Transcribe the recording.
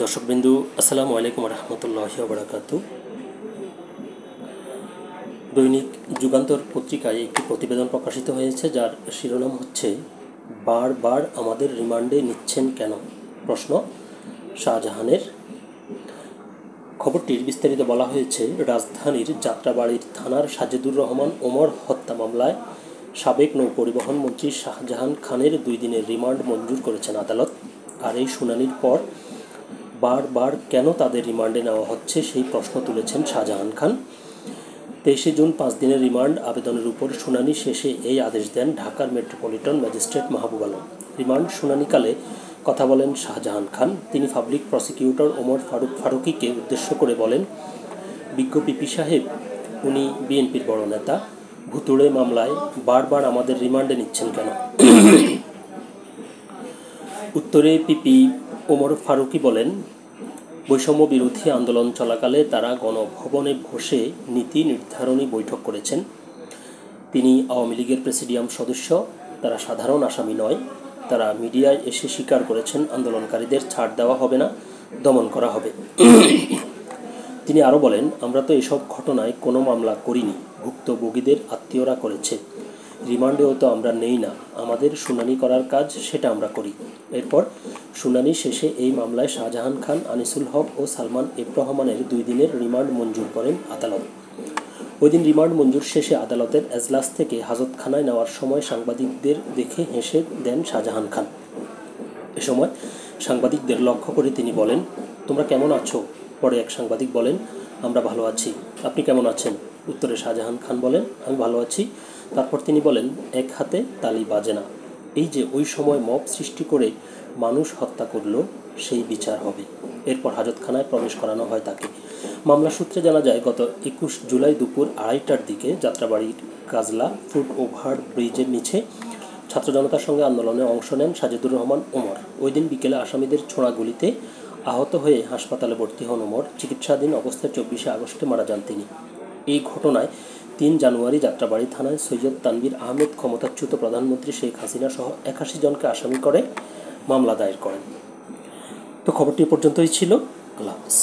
দর্শকবৃন্দু আসসালামু আলাইকুম রহমতুল্লাহি ওয়া বারাকাতুহু। দৈনিক যুগান্তর পত্রিকায় একটি প্রতিবেদন প্রকাশিত হয়েছে, যার শিরোনাম হচ্ছে বারবার আমাদের রিমান্ডে নিচ্ছেন কেন, প্রশ্ন শাহজাহানের। খবরটির বিস্তারিত বলা হয়েছে, রাজধানীর যাত্রাবাড়ির থানার সাজেদুর রহমান ওমর হত্যা মামলায় সাবেক নৌপরিবহন মন্ত্রী শাহজাহান খানের 2 দিনের রিমান্ড মঞ্জুর করেছেন আদালত। আর এই শুনানির পর বারবার কেন তাদের রিমান্ডে নেওয়া হচ্ছে সেই প্রশ্ন তুলেছেন শাহজাহান খান। 23 জুন 5 দিনের রিমান্ড আবেদনের উপর শুনানি শেষে এই আদেশ দেন ঢাকার metropolitan magistrate Mahbub Alam. Remand শুনানিকালে কথা বলেন শাহজাহান খান। তিনি পাবলিক প্রসিকিউটর ওমর ফারুকীকে উদ্দেশ্য করে বলেন, বিজ্ঞ পিপি সাহেব, উনি বিএনপির বড় নেতা, ভুতুড়ে মামলায় বারবার আমাদের রিমান্ডে নিচ্ছেন কেন? উত্তরে পিপি ওমর ফারুকী বলেন, বৈষম্য বিরোধী আন্দোলন চলাকালে তারা গণভবনে বসে নীতি নির্ধারণী বৈঠক করেছেন। তিনি আওয়ামী লীগের প্রেসিডিয়াম সদস্য, তারা সাধারণ আসামি নয়। তারা মিডিয়ায় এসে স্বীকার করেছেন আন্দোলনকারীদের ছাড় দেওয়া হবে না, দমন করা হবে। তিনি আরও বলেন, আমরা তো এসব ঘটনায় কোনো মামলা করিনি, ভুক্তভোগীদের আত্মীয়রা করেছে। রিমান্ডেও তো আমরা নেই না, আমাদের শুনানি করার কাজ সেটা আমরা করি। এরপর শুনানি শেষে এই মামলায় শাহজাহান খান, আনিসুল হক ও সালমান এফ রহমানের 2 দিনের রিমান্ড মঞ্জুর করেন আদালত। ওই দিন রিমান্ড মঞ্জুর শেষে আদালতের এজলাস থেকে হাজতখানায় নেওয়ার সময় সাংবাদিকদের দেখে হেসে দেন শাহজাহান খান। এ সময় সাংবাদিকদের লক্ষ্য করে তিনি বলেন, তোমরা কেমন আছো? পরে এক সাংবাদিক বলেন, আমরা ভালো আছি, আপনি কেমন আছেন? উত্তরে শাহজাহান খান বলেন, আমি ভালো আছি। তারপর তিনি বলেন, এক হাতে তালি বাজে না। এই যে ওই সময় মব সৃষ্টি করে মানুষ হত্যা করলো, সেই বিচার হবে। এরপর হাজতখানায় প্রবেশ করানো হয় তাকে। মামলা সূত্রে জানা যায়, গত 21 জুলাই দুপুর 2:30টার দিকে যাত্রাবাড়ির কাজলা ফুট ওভার ব্রিজের নিচে ছাত্র জনতার সঙ্গে আন্দোলনে অংশ নেন সাজেদুর রহমান ওমর। ওই দিন বিকেলে আসামিদের ছোড়া গুলিতে আহত হয়ে হাসপাতালে ভর্তি হন ওমর। চিকিৎসাধীন অবস্থায় 24 আগস্টে মারা যান তিনি। এই ঘটনায় 3 জানুয়ারি যাত্রাবাড়ি থানায় সৈয়দ তানভীর আহমেদ ক্ষমতাচ্যুত প্রধানমন্ত্রী শেখ হাসিনা সহ 81 জনকে আসামি করে মামলা দায়ের করেন। তো খবরটি পর্যন্তই ছিল। আল্লাহ হাফেজ।